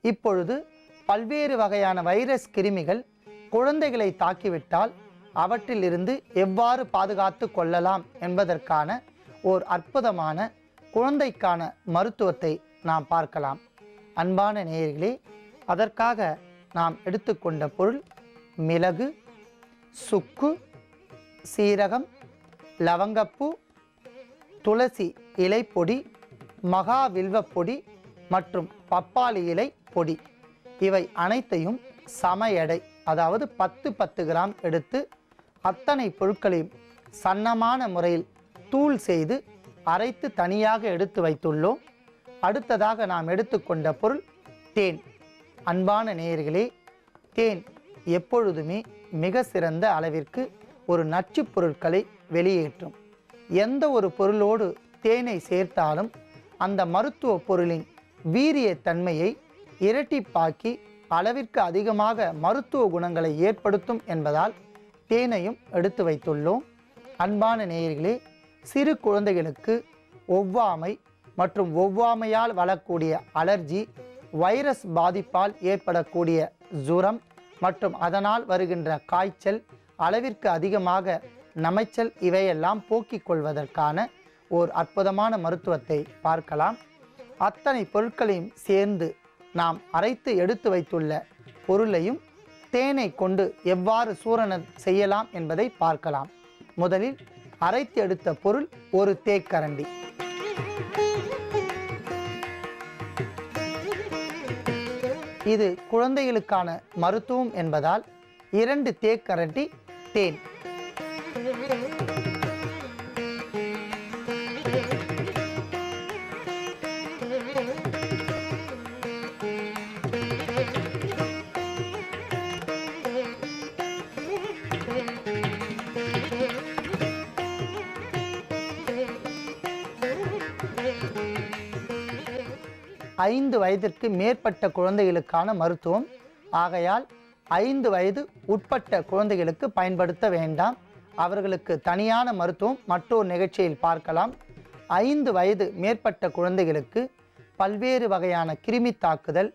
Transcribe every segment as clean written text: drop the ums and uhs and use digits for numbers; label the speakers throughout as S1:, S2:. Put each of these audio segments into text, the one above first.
S1: இப்பொழுது பல்வேறு வகையான வைரஸ் கிருமிகள் குழந்தைகளை தாக்கிவிட்டால் அவற்றிலிருந்து எவ்வாறு பாதுகாத்து கொள்ளலாம் என்பதற்கான ஓர் அற்புதமான குழந்தைக்கான மருத்துவத்தை நாம் பார்க்கலாம். அன்பான நேயர்களே, அதற்காக நாம் எடுத்துக்கொண்ட பொருள் மிளகு, சுக்கு, சீரகம், லவங்கப்பூ, துளசி இலை பொடி, மகாவில்வப்பொடி மற்றும் பப்பாளி இலை பொடி. இவை அனைத்தையும் சம எடை, அதாவது 10 கிராம் எடுத்து அத்தனை பொருட்களையும் சன்னமான முறையில் தூள் செய்து அரைத்து தனியாக எடுத்து வைத்துள்ளோம். அடுத்ததாக நாம் எடுத்துக்கொண்ட பொருள் தேன். அன்பான நேயர்களே, தேன் எப்பொழுதுமே மிக சிறந்த அளவிற்கு ஒரு நச்சுப் பொருட்களை வெளியேற்றும். எந்த ஒரு பொருளோடு தேனை சேர்த்தாலும் அந்த மருத்துவ பொருளின் வீரியத்தன்மையை இரட்டிப்பாக்கி அளவிற்கு அதிகமாக மருத்துவ குணங்களை ஏற்படுத்தும் என்பதால் தேனையும் எடுத்து வைத்துள்ளோம். அன்பான நேயர்களே, சிறு குழந்தைகளுக்கு ஒவ்வாமை மற்றும் ஒவ்வாமையால் வரக்கூடிய அலர்ஜி, வைரஸ் பாதிப்பால் ஏற்படக்கூடிய ஜுரம் மற்றும் அதனால் வருகின்ற காய்ச்சல், அளவிற்கு அதிகமாக நமைச்சல், இவையெல்லாம் போக்கிக் கொள்வதற்கான ஓர் அற்புதமான மருத்துவத்தை பார்க்கலாம். அத்தனை பொருட்களையும் சேர்ந்து நாம் அரைத்து எடுத்து வைத்துள்ள பொருளையும் தேனை கொண்டு எவ்வாறு சூரணம் செய்யலாம் என்பதை பார்க்கலாம். முதலில் அரைத்து எடுத்த பொருள் ஒரு தேக்கரண்டி. இது குழந்தைகளுக்கான மருத்துவம் என்பதால் 2 தேக்கரண்டி தேன். ஐந்து வயதிற்கு மேற்பட்ட குழந்தைகளுக்கான மருத்துவம் ஆகையால் 5 வயது உட்பட்ட குழந்தைகளுக்கு பயன்படுத்த வேண்டாம். அவர்களுக்கு தனியான மருத்துவம் மற்றொரு நிகழ்ச்சியில் பார்க்கலாம். 5 வயது மேற்பட்ட குழந்தைகளுக்கு பல்வேறு வகையான கிருமி தாக்குதல்,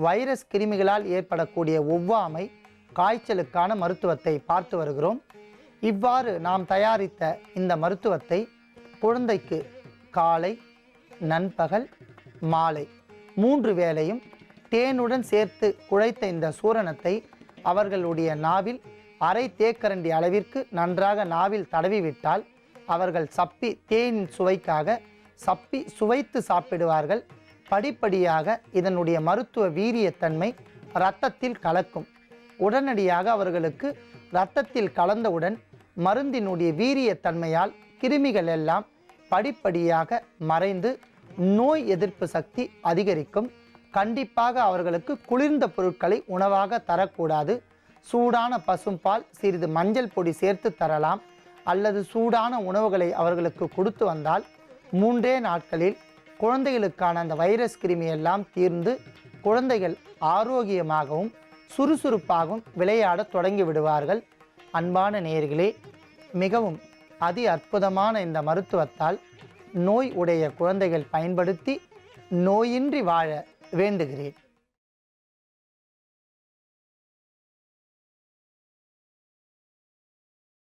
S1: வைரஸ் கிருமிகளால் ஏற்படக்கூடிய ஒவ்வாமை, காய்ச்சலுக்கான மருத்துவத்தை பார்த்து வருகிறோம். இவ்வாறு நாம் தயாரித்த இந்த மருத்துவத்தை குழந்தைக்கு காலை, நண்பகல், மாலை 3 வேளையும் தேனுடன் சேர்த்து குழைத்த இந்த சூரணத்தை அவர்களுடைய நாவில் அரை தேக்கரண்டி அளவிற்கு நன்றாக நாவில் தடவிவிட்டால் அவர்கள் சப்பி தேனின் சுவைக்காக சப்பி சுவைத்து சாப்பிடுவார்கள். படிப்படியாக இதனுடைய மருத்துவ வீரியத்தன்மை இரத்தத்தில் கலக்கும். உடனடியாக அவர்களுக்கு இரத்தத்தில் கலந்தவுடன் மருந்தினுடைய வீரியத்தன்மையால் கிருமிகள் எல்லாம் படிப்படியாக மறைந்து நோய் எதிர்ப்பு சக்தி அதிகரிக்கும். கண்டிப்பாக அவர்களுக்கு குளிர்ந்த பொருட்களை உணவாக தரக்கூடாது. சூடான பசும்பால், சிறிது மஞ்சள் பொடி சேர்த்து தரலாம். அல்லது சூடான உணவுகளை அவர்களுக்கு கொடுத்து வந்தால் 3 நாட்களில் குழந்தைகளுக்கான அந்த வைரஸ் கிருமி எல்லாம் தீர்ந்து குழந்தைகள் ஆரோக்கியமாகவும் சுறுசுறுப்பாகவும் விளையாட தொடங்கி விடுவார்கள். அன்பான நேயர்களே, மிகவும் அதி அற்புதமான இந்த மருத்துவத்தால் நோய் உடைய குழந்தைகள் பயன்படுத்தி நோயின்றி வாழ வேண்டுகிறேன்.